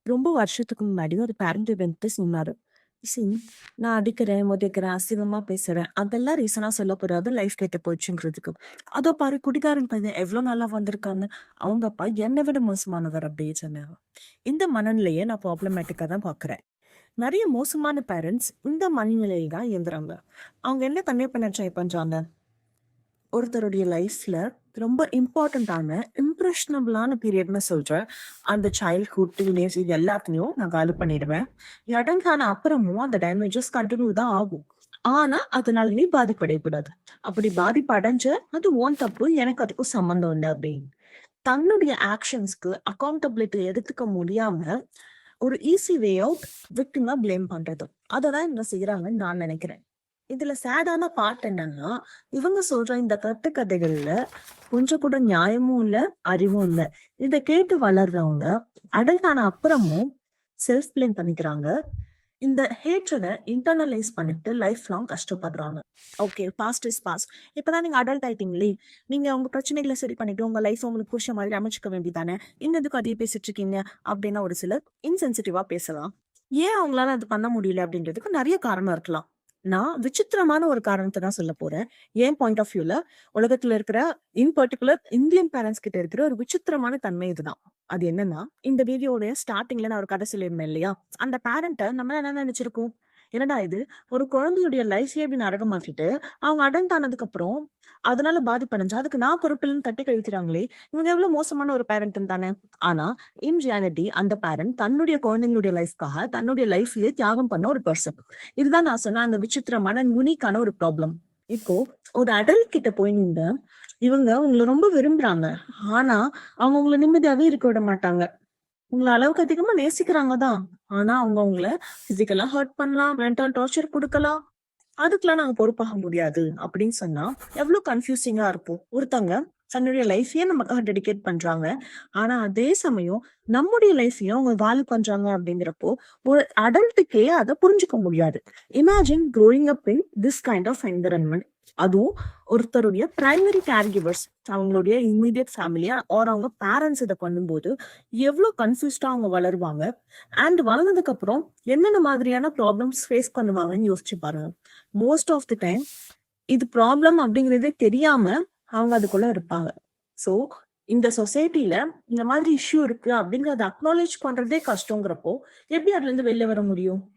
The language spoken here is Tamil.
ரொம்ப வருஷத்துக்கு முன்னாடி ஒரு பேரண்ட் வந்துட்டு சொன்னாரு. "சி நான் அடிக்கிறேன், உதைக்கிறேன், அசிங்கமா பேசுறேன். அதெல்லாம் ரீசனா சொல்லப் போறாது லைஃப் கெட்டு போச்சுங்கிறதுக்கு. அதோ பாரு குடிகாரன் பையன் எவ்ளோ நல்லா வந்திருக்கான்னு. அவங்க அப்பா என்னை விட மோசமானவர்" அப்படியே சொன்னாங்க. இந்த மனநிலையை நான் ப்ராப்ளமேட்டிக்கா தான் பார்க்குறேன். நெறைய மோசமான பேரண்ட்ஸ் இந்த மனநிலையில தான் இயங்குறாங்க. அவங்க என்ன கன்வே பண்ண ட்ரை பண்றாங்க? ஒருத்தருடைய லைஃப்ல ரொம்ப இம்பார்ட்டன்டான, இம்ப்ரெஷனபிளான பீரியட்ன்னு சொல்றேன். அந்த சைல்ட்ஹுட், டீனேஜ் இது எல்லாத்தையும் நான் காலி பண்ணிடுவேன். இடங்கான அப்புறமும் அந்த டேமேஜஸ் கன்டின்யூ தான் ஆகும். ஆனா, அதனால நீ பாதிப்படையக்கூடாது. அப்படி பாதிப்பு அது உன் தப்பு. எனக்கு அதுக்கும் சம்மந்தம் இல்ல அப்படின்னு. தன்னுடைய ஆக்ஷன்ஸ்க்கு அக்கவுண்டபிலிட்டி எடுத்துக்க முடியாம, ஒரு ஈஸி வே அவுட் விக்டிமா பிளேம் பண்றது. அததான் இவங்க செய்யறாங்கன்னு நான் நினைக்கிறேன். இதுல சேடான பார்ட் என்னன்னா, இவங்க சொல்ற இந்த கட்டுக்கதைகள்ல கொஞ்சம் கூட நியாயமும் இல்ல, அறிவும் இல்ல. இத கேட்டு வளர்றவங்க அடல்ட் ஆன அப்புறமும் செல்ஃப் பிளேம் பண்ணிக்கிறாங்க. இந்த ஹேட்ரட இன்டர்னலைஸ் பண்ணிட்டு லைஃப் லாங் கஷ்டப்படுறாங்க. Okay, past is past. இப்பதான் நீங்க அடல்ட் ஆயிட்டீங்களே, நீங்க உங்க பிரச்சனைகளை சரி பண்ணிட்டு உங்க லைஃப் உங்களுக்கு புடிச்ச மாதிரி அமைச்சுக்க வேண்டியதானே. எதுக்கு அதையே பேசிட்டு இருக்கீங்க அப்படின்னு ஒரு சிலர் இன்சென்சிட்டிவா பேசலாம். ஏன் அவங்களால அது பண்ண முடியல அப்படின்றதுக்கு நிறைய காரணம் இருக்கலாம். நான் விசித்திரமான ஒரு காரணத்தை தான் சொல்ல போறேன். என் பாயிண்ட் ஆஃப் வியூல உலகத்துல இருக்கிற இன் பர்ட்டிகுலர் இந்தியன் பேரண்ட்ஸ் கிட்ட இருக்கிற ஒரு விசித்திரமான தன்மை இதுதான். அது என்னன்னா, இந்த வீடியோட ஸ்டார்டிங்ல நான் ஒரு கதை சொல்லியிருந்தேன் இல்லையா? அந்த பேரண்ட்ட நம்ம என்ன நினைச்சிருக்கோம்? என்னடா இது, ஒரு குழந்தையுடைய லைஃபே இப்படி நரகமாக்கிட்டு, அவங்க அடல்ட் ஆனதுக்கு அப்புறம் அதனால பாதிப்படைஞ்சா அதுக்கு நான் பொறுப்பில்லைன்னு தட்டி கழிக்கிறாங்களே, இவங்க எவ்வளவு மோசமான ஒரு பேரண்ட்ன்னு தானே. ஆனா இன் ரியாலிட்டி அந்த பேரண்ட் தன்னுடைய குழந்தைங்களுடைய லைஃப்காக தன்னுடைய லைஃபையே தியாகம் பண்ண ஒரு பர்சன். இதுதான் நான் சொன்ன அந்த விசித்திரமான யுனிக்கான ஒரு ப்ராப்ளம். இப்போ ஒரு அடல்ட் கிட்ட போய் நின்று இவங்க உங்களை ரொம்ப விரும்புறாங்க. ஆனா அவங்க உங்களை நிம்மதியாவே இருக்க விட மாட்டாங்க. உங்கள அளவுக்கு அதிகமா நேசிக்கிறாங்க தான். ஆனா அவங்க உங்கள பிசிக்கலா ஹர்ட் பண்ணலாம், மென்டல் டார்ச்சர் குடுக்கலாம். அதுக்கெல்லாம் நாங்க பொறுப்பாக முடியாது அப்படின்னு சொன்னா எவ்வளவு கன்ஃபியூசிங்கா இருக்கும். ஒருத்தங்க தன்னுடைய லைஃபையே நமக்காக டெடிகேட் பண்றாங்க. ஆனா அதே சமயம் நம்முடைய லைஃபையும் அவங்க வேல்யூ பண்றாங்க அப்படிங்கிறப்போ ஒரு அடல்ட்டுக்கே அதை புரிஞ்சுக்க முடியாது. Imagine growing up in this kind of environment. அதுவும் ஒருத்தருடைய பிரைமரி கேர் கிவர்ஸ் அவங்களுடைய இம்மீடியட் ஃபேமிலியா ஆர் அவங்க பேரண்ட்ஸ் இதை பண்ணும்போது எவ்வளவு கன்ஃபியூஸ்டா அவங்க வளருவாங்க. அண்ட் வளர்ந்ததுக்கு அப்புறம் என்னென்ன மாதிரியான ப்ராப்ளம்ஸ் ஃபேஸ் பண்ணுவாங்கன்னு யோசிச்சு பாருங்க. மோஸ்ட் ஆஃப் தி டைம் இது ப்ராப்ளம் அப்படிங்கறதே தெரியாம அவங்க அதுக்குள்ள இருப்பாங்க. சோ இந்த சொசைட்டில இந்த மாதிரி இஷ்யூ இருக்கு அப்படிங்கறத அக்னாலேஜ் பண்றதே கஷ்டங்கிறப்போ எப்படி அதுல இருந்து வெளில வர முடியும்?